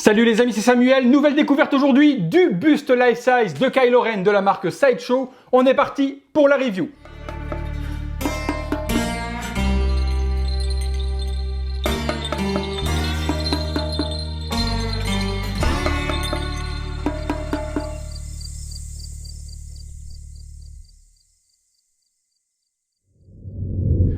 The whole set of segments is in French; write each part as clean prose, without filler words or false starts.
Salut les amis, c'est Samuel. Nouvelle découverte aujourd'hui du buste life size de Kylo Ren de la marque Sideshow. On est parti pour la review.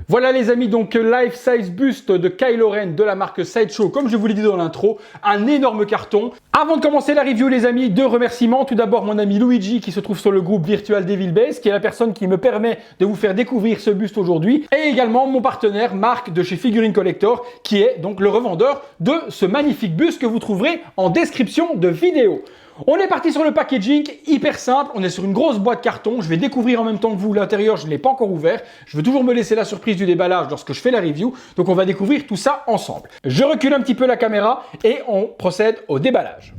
Voilà les amis, donc life size buste de Kylo Ren de la marque Sideshow, comme je vous l'ai dit dans l'intro, un énorme carton. Avant de commencer la review les amis, deux remerciements. Tout d'abord mon ami Luigi qui se trouve sur le groupe Virtual Devil Base, qui est la personne qui me permet de vous faire découvrir ce buste aujourd'hui. Et également mon partenaire Marc de chez Figurine Collector, qui est donc le revendeur de ce magnifique buste que vous trouverez en description de vidéo. On est parti sur le packaging, hyper simple, on est sur une grosse boîte carton, je vais découvrir en même temps que vous l'intérieur, je ne l'ai pas encore ouvert, je veux toujours me laisser la surprise du déballage lorsque je fais la review, donc on va découvrir tout ça ensemble. Je recule un petit peu la caméra et on procède au déballage.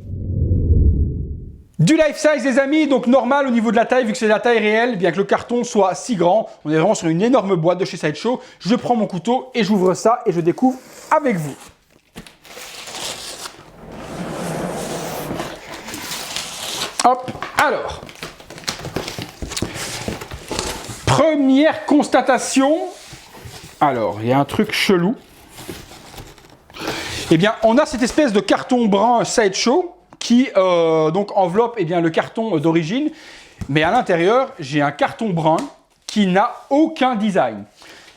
Du life size les amis, donc normal au niveau de la taille, vu que c'est la taille réelle, bien que le carton soit si grand, on est vraiment sur une énorme boîte de chez Sideshow. Je prends mon couteau et j'ouvre ça et je découvre avec vous. Hop, alors, première constatation, alors il y a un truc chelou, eh bien on a cette espèce de carton brun Sideshow qui donc enveloppe eh bien, le carton d'origine, mais à l'intérieur j'ai un carton brun qui n'a aucun design.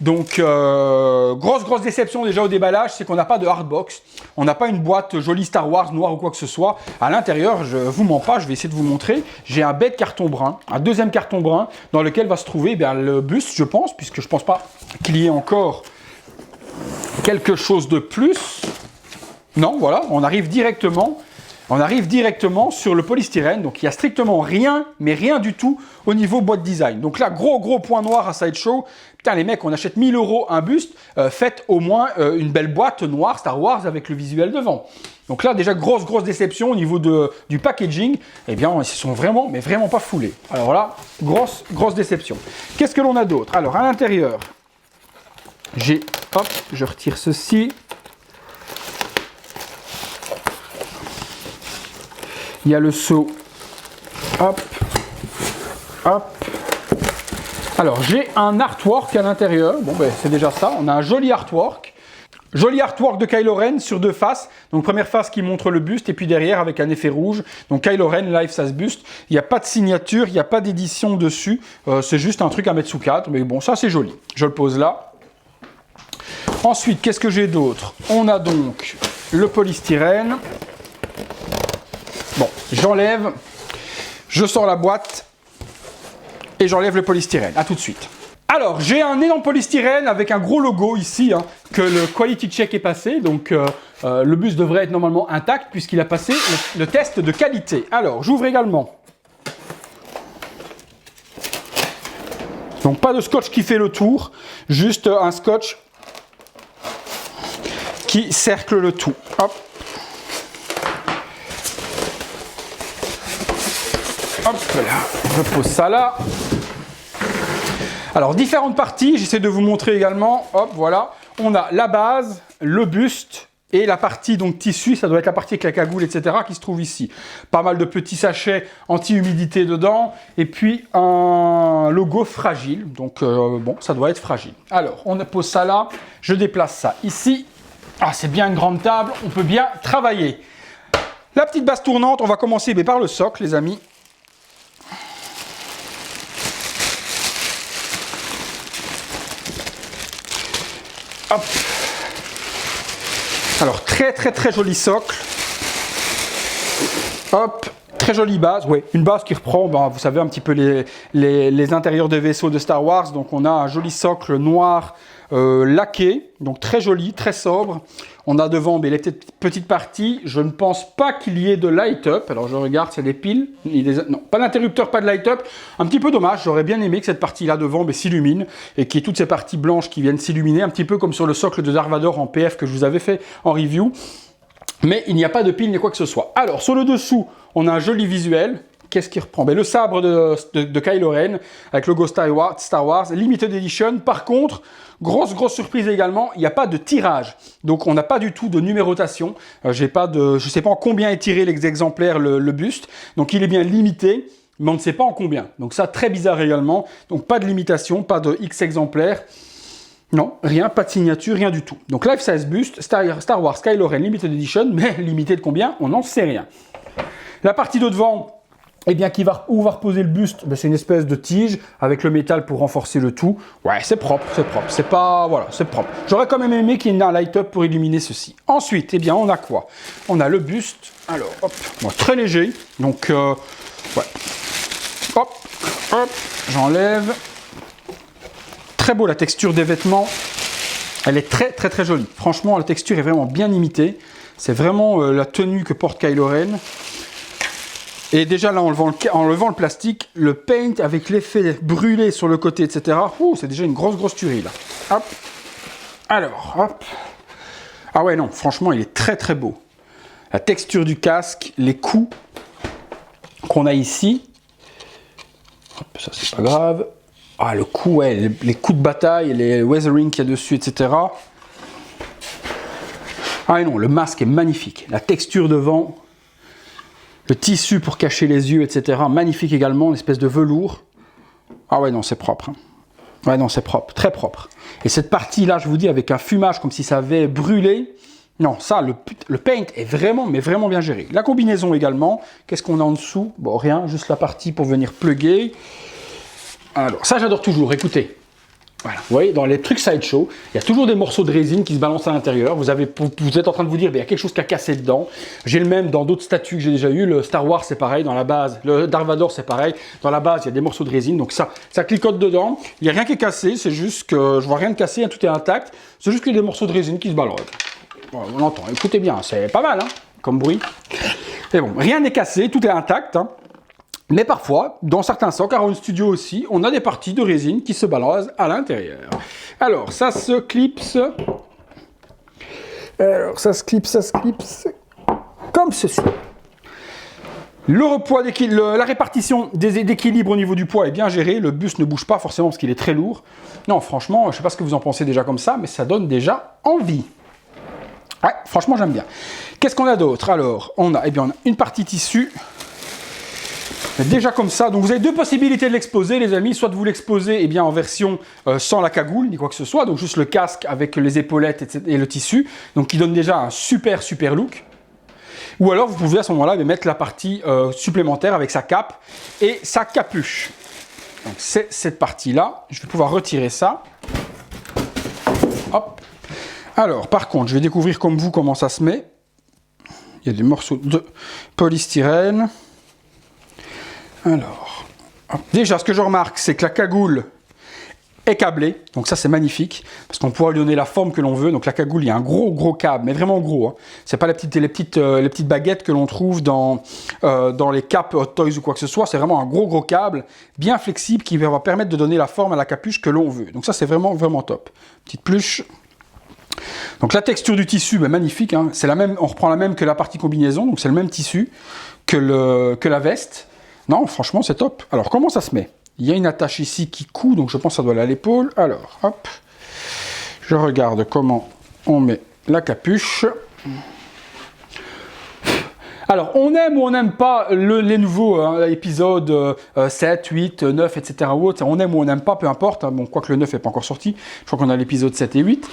Donc, grosse déception déjà au déballage, c'est qu'on n'a pas de hardbox, on n'a pas une boîte jolie Star Wars noire ou quoi que ce soit. À l'intérieur, je vous mens pas, je vais essayer de vous montrer, j'ai un bête carton brun, un deuxième carton brun dans lequel va se trouver le buste, je pense, puisque je pense pas qu'il y ait encore quelque chose de plus. Non, voilà, on arrive directement sur le polystyrène, donc il n'y a strictement rien, mais rien du tout au niveau boîte design. Donc là, gros point noir à Sideshow. Putain les mecs, on achète 1000 € un buste, faites au moins une belle boîte noire Star Wars avec le visuel devant. Donc là, déjà, grosse déception au niveau du packaging. Eh bien, ils se sont vraiment, mais vraiment pas foulés. Alors là, grosse déception. Qu'est-ce que l'on a d'autre? Alors, à l'intérieur, j'ai, hop, je retire ceci. Il y a le seau, hop. Alors j'ai un artwork à l'intérieur, bon ben c'est déjà ça, on a un joli artwork. Joli artwork de Kylo Ren sur deux faces. Donc première face qui montre le buste et puis derrière avec un effet rouge. Donc Kylo Ren life size buste. Il n'y a pas de signature, il n'y a pas d'édition dessus. C'est juste un truc à mettre sous cadre. Mais bon, ça c'est joli. Je le pose là. Ensuite, qu'est-ce que j'ai d'autre? On a donc le polystyrène. Bon, j'enlève, je sors la boîte et j'enlève le polystyrène. A tout de suite. Alors, j'ai un énorme polystyrène avec un gros logo ici, que le quality check est passé. Donc, le buste devrait être normalement intact puisqu'il a passé le test de qualité. Alors, j'ouvre également. Donc, pas de scotch qui fait le tour, juste un scotch qui cercle le tout. Hop. Hop là, je pose ça là. Alors, différentes parties, j'essaie de vous montrer également. Hop, voilà. On a la base, le buste et la partie donc tissu, ça doit être la partie avec la cagoule, etc. qui se trouve ici. Pas mal de petits sachets anti-humidité dedans. Et puis, un logo fragile. Donc, bon, ça doit être fragile. Alors, on pose ça là. Je déplace ça ici. Ah, c'est bien une grande table. On peut bien travailler. La petite base tournante, on va commencer par le socle, les amis. Hop. Alors très joli socle. Hop, très jolie base. Oui, une base qui reprend, vous savez un petit peu les intérieurs de vaisseaux de Star Wars. Donc on a un joli socle noir laqué, donc très joli, très sobre. On a devant les petites parties. Je ne pense pas qu'il y ait de light-up. Alors je regarde, c'est des piles. Non, pas d'interrupteur, pas de light-up. Un petit peu dommage. J'aurais bien aimé que cette partie-là devant s'illumine et qu'il y ait toutes ces parties blanches qui viennent s'illuminer, un petit peu comme sur le socle de Darth Vader en PF que je vous avais fait en review. Mais il n'y a pas de pile ni quoi que ce soit. Alors sur le dessous, on a un joli visuel. qu'est-ce qui reprend? Ben, le sabre de Kylo Ren, avec le logo Star Wars, Limited Edition. Par contre, grosse surprise également, il n'y a pas de tirage. Donc, on n'a pas du tout de numérotation. Je ne sais pas en combien est tiré l'exemplaire, le buste. Donc, il est bien limité, mais on ne sait pas en combien. Donc, ça, très bizarre également. Donc, pas de limitation, pas de X exemplaires. Non, rien, pas de signature, rien du tout. Donc, Life Size Buste, Star Wars Kylo Ren Limited Edition, mais limité de combien? On n'en sait rien. La partie de devant, eh bien, où va reposer le buste? Ben, c'est une espèce de tige avec le métal pour renforcer le tout. Ouais, c'est propre. C'est pas, voilà, c'est propre. J'aurais quand même aimé qu'il y ait un light-up pour illuminer ceci. Ensuite, eh bien, on a quoi? On a le buste. Alors, hop, bon, très léger. Donc, ouais. Hop, j'enlève. Très beau la texture des vêtements. Elle est très jolie. Franchement, la texture est vraiment bien imitée. C'est vraiment la tenue que porte Kylo Ren. Et déjà là, en levant le plastique, le paint avec l'effet brûlé sur le côté, etc. C'est déjà une grosse tuerie là. Hop. Alors, hop. Ah ouais, non, franchement, il est très beau. La texture du casque, les coups qu'on a ici. Hop, ça, c'est pas grave. Ah, le coup, ouais, les coups de bataille, les weathering qu'il y a dessus, etc. Ah non, le masque est magnifique. La texture devant. Le tissu pour cacher les yeux, etc. Magnifique également, une espèce de velours. Ah ouais, non, c'est propre. Hein. Ouais, non, c'est propre, très propre. Et cette partie-là, je vous dis, avec un fumage comme si ça avait brûlé. Non, ça, le paint est vraiment, mais vraiment bien géré. La combinaison également. Qu'est-ce qu'on a en dessous? Bon, rien, juste la partie pour venir plugger. Alors, ça, j'adore toujours, écoutez. Voilà, vous voyez, dans les trucs sideshow, il y a toujours des morceaux de résine qui se balancent à l'intérieur. Vous êtes en train de vous dire, il y a quelque chose qui a cassé dedans. J'ai le même dans d'autres statues que j'ai déjà eu. Le Star Wars, c'est pareil, dans la base. Le Darth Vader, c'est pareil. Dans la base, il y a des morceaux de résine. Donc ça clicote dedans. Il n'y a rien qui est cassé. C'est juste que je vois rien de cassé, hein, tout est intact. C'est juste qu'il y a des morceaux de résine qui se baladent. Voilà, on entend. Écoutez bien, c'est pas mal, hein, comme bruit. Mais bon, rien n'est cassé, tout est intact. Hein. Mais parfois, dans certains sacs, Caron Studio aussi, on a des parties de résine qui se balancent à l'intérieur. Alors, ça se clipse. Comme ceci. Le poids la répartition d'équilibre au niveau du poids est bien gérée. Le buste ne bouge pas forcément parce qu'il est très lourd. Non, franchement, je ne sais pas ce que vous en pensez déjà comme ça, mais ça donne déjà envie. Ouais, franchement, j'aime bien. Qu'est-ce qu'on a d'autre? Alors, on a une partie tissu. Déjà comme ça, donc vous avez deux possibilités de l'exposer, les amis. Soit de vous l'exposer en version sans la cagoule, ni quoi que ce soit, donc juste le casque avec les épaulettes et le tissu, donc qui donne déjà un super look. Ou alors vous pouvez à ce moment-là mettre la partie supplémentaire avec sa cape et sa capuche. Donc c'est cette partie-là. Je vais pouvoir retirer ça. Hop. Alors, par contre, je vais découvrir comme vous comment ça se met. Il y a des morceaux de polystyrène. Alors, hop. Déjà, ce que je remarque, c'est que la cagoule est câblée. Donc ça, c'est magnifique, parce qu'on pourra lui donner la forme que l'on veut. Donc la cagoule, il y a un gros câble, mais vraiment gros. Hein. C'est pas les petites baguettes que l'on trouve dans les capes Hot Toys ou quoi que ce soit. C'est vraiment un gros câble, bien flexible, qui va permettre de donner la forme à la capuche que l'on veut. Donc ça, c'est vraiment top. Petite pluche. Donc la texture du tissu, magnifique. Hein. C'est la même. On reprend la même que la partie combinaison. Donc c'est le même tissu que la veste. Non, franchement, c'est top. Alors, comment ça se met? Il y a une attache ici qui coud, donc je pense que ça doit aller à l'épaule. Alors, hop, je regarde comment on met la capuche. Alors, on aime ou on n'aime pas les nouveaux épisodes 7, 8, 9, etc. On aime ou on n'aime pas, peu importe. Hein. Bon, quoique le 9 n'est pas encore sorti. Je crois qu'on a l'épisode 7 et 8.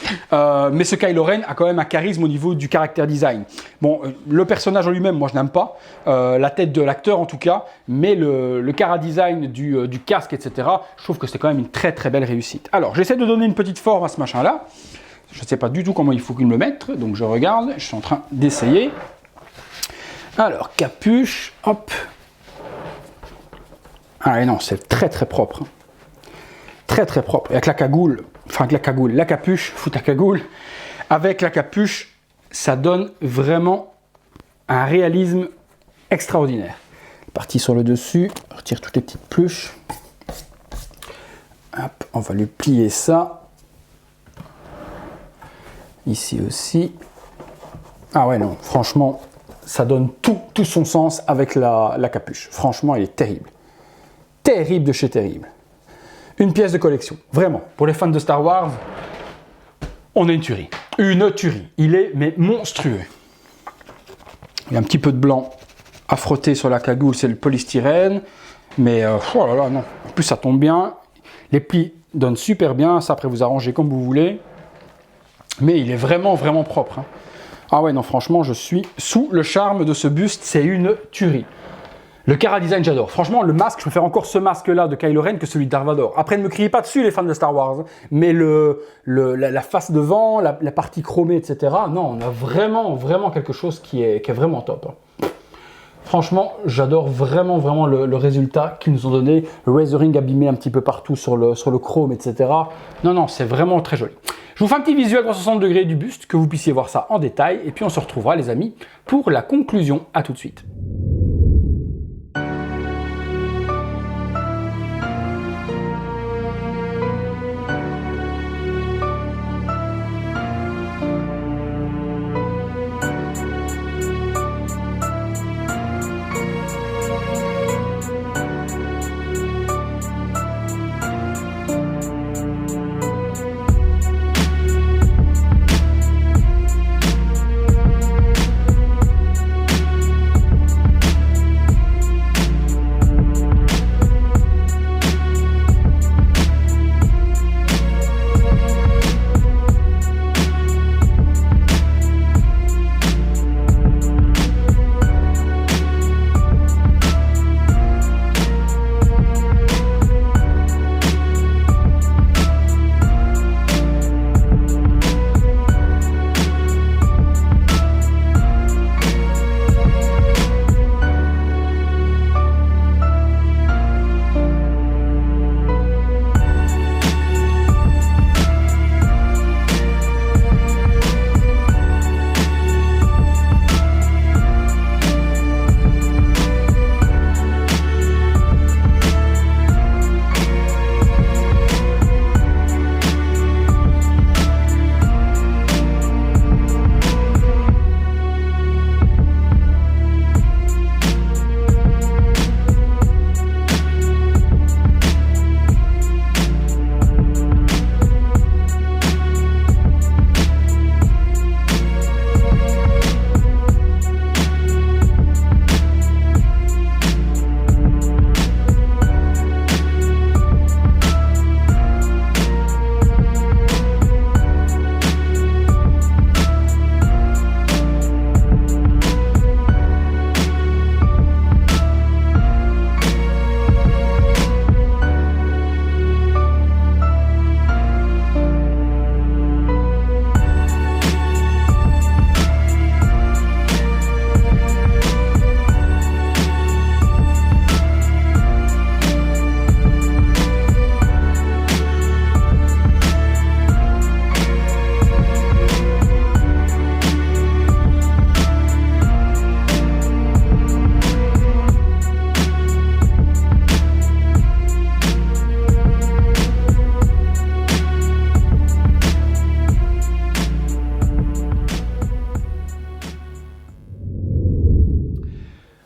Mais ce Kylo Ren a quand même un charisme au niveau du caractère design. Bon, le personnage en lui-même, moi, je n'aime pas. La tête de l'acteur, en tout cas. Mais le chara design du casque, etc. Je trouve que c'est quand même une très belle réussite. Alors, j'essaie de donner une petite forme à ce machin-là. Je ne sais pas du tout comment il faut qu'il me le mette. Donc, je regarde. Je suis en train d'essayer. Alors, capuche, hop. Ah non, c'est très propre. Très propre. Avec la cagoule, la capuche, la cagoule. Avec la capuche, ça donne vraiment un réalisme extraordinaire. Partie sur le dessus, on retire toutes les petites pluches. Hop, on va lui plier ça. Ici aussi. Ah ouais, non, franchement... ça donne tout son sens avec la capuche. Franchement, il est terrible. Terrible de chez terrible. Une pièce de collection, vraiment. Pour les fans de Star Wars, on a une tuerie. Une tuerie. Il est mais monstrueux. Il y a un petit peu de blanc à frotter sur la cagoule, c'est le polystyrène. Mais oh là là, non. En plus, ça tombe bien. Les plis donnent super bien. Ça, après, vous arrangez comme vous voulez. Mais il est vraiment propre. Hein. Ah ouais, non, franchement, je suis sous le charme de ce buste. C'est une tuerie. Le Cara Design, j'adore. Franchement, le masque, je préfère encore ce masque-là de Kylo Ren que celui de Darth Vader. Après, ne me criez pas dessus, les fans de Star Wars. Mais la face devant, la partie chromée, etc. Non, on a vraiment quelque chose qui est vraiment top. Franchement, j'adore vraiment le résultat qu'ils nous ont donné. Le weathering abîmé un petit peu partout sur le chrome, etc. Non, c'est vraiment très joli. Je vous fais un petit visuel 360 degrés du buste, que vous puissiez voir ça en détail. Et puis, on se retrouvera, les amis, pour la conclusion. À tout de suite.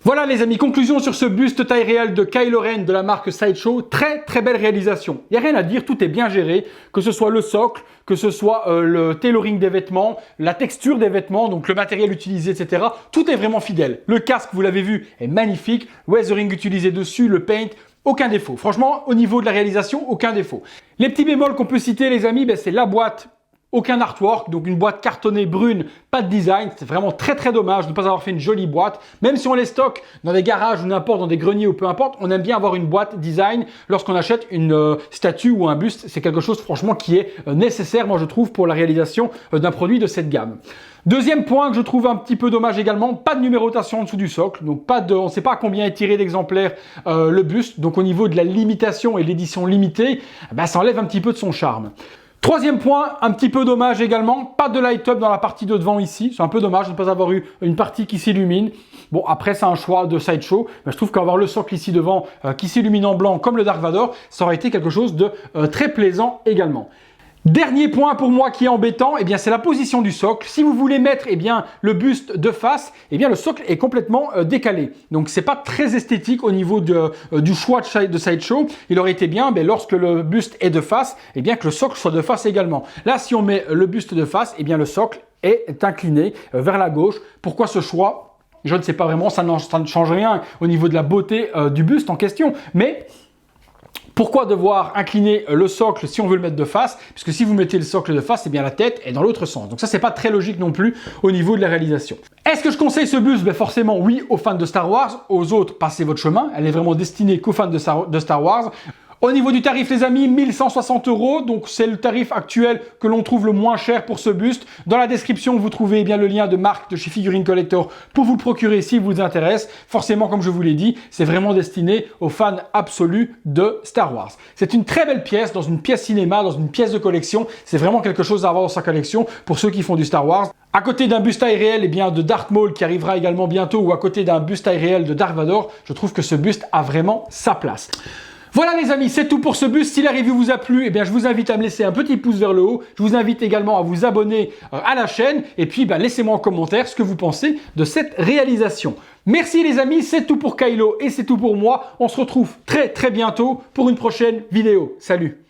Voilà les amis, conclusion sur ce buste taille réelle de Kylo Ren de la marque Sideshow. Très belle réalisation. Il n'y a rien à dire, tout est bien géré, que ce soit le socle, que ce soit le tailoring des vêtements, la texture des vêtements, donc le matériel utilisé, etc. Tout est vraiment fidèle. Le casque, vous l'avez vu, est magnifique. Weathering utilisé dessus, le paint, aucun défaut. Franchement, au niveau de la réalisation, aucun défaut. Les petits bémols qu'on peut citer les amis, c'est la boîte. Aucun artwork, donc une boîte cartonnée brune, pas de design. C'est vraiment très dommage de ne pas avoir fait une jolie boîte. Même si on les stocke dans des garages ou n'importe, dans des greniers ou peu importe, on aime bien avoir une boîte design lorsqu'on achète une statue ou un buste. C'est quelque chose franchement qui est nécessaire, moi je trouve, pour la réalisation d'un produit de cette gamme. Deuxième point que je trouve un petit peu dommage également, pas de numérotation en dessous du socle, donc on ne sait pas à combien est tiré d'exemplaires le buste, donc au niveau de la limitation et l'édition limitée, ça enlève un petit peu de son charme. Troisième point, un petit peu dommage également, pas de light-up dans la partie de devant ici. C'est un peu dommage de ne pas avoir eu une partie qui s'illumine. Bon, après, c'est un choix de Sideshow, mais je trouve qu'avoir le socle ici devant qui s'illumine en blanc comme le Dark Vador, ça aurait été quelque chose de très plaisant également. Dernier point pour moi qui est embêtant, eh bien c'est la position du socle. Si vous voulez mettre le buste de face, le socle est complètement décalé. Donc c'est pas très esthétique au niveau du choix de Sideshow. Il aurait été bien lorsque le buste est de face, que le socle soit de face également. Là, si on met le buste de face, le socle est incliné vers la gauche. Pourquoi ce choix? Je ne sais pas vraiment, ça ne change rien au niveau de la beauté du buste en question, mais pourquoi devoir incliner le socle si on veut le mettre de face? Puisque si vous mettez le socle de face, la tête est dans l'autre sens. Donc ça, c'est pas très logique non plus au niveau de la réalisation. Est-ce que je conseille ce buste? Forcément, oui, aux fans de Star Wars. Aux autres, passez votre chemin. Elle est vraiment destinée qu'aux fans de Star Wars. Au niveau du tarif, les amis, 1160 €. Donc, c'est le tarif actuel que l'on trouve le moins cher pour ce buste. Dans la description, vous trouvez le lien de marque de chez Figurine Collector pour vous le procurer si vous intéresse. Forcément, comme je vous l'ai dit, c'est vraiment destiné aux fans absolus de Star Wars. C'est une très belle pièce, dans une pièce cinéma, dans une pièce de collection. C'est vraiment quelque chose à avoir dans sa collection pour ceux qui font du Star Wars. À côté d'un buste taille réel de Darth Maul qui arrivera également bientôt, ou à côté d'un buste taille réel de Darth Vader, je trouve que ce buste a vraiment sa place. Voilà les amis, c'est tout pour ce buste. Si la review vous a plu, je vous invite à me laisser un petit pouce vers le haut. Je vous invite également à vous abonner à la chaîne. Et puis, laissez-moi en commentaire ce que vous pensez de cette réalisation. Merci les amis, c'est tout pour Kylo et c'est tout pour moi. On se retrouve très bientôt pour une prochaine vidéo. Salut!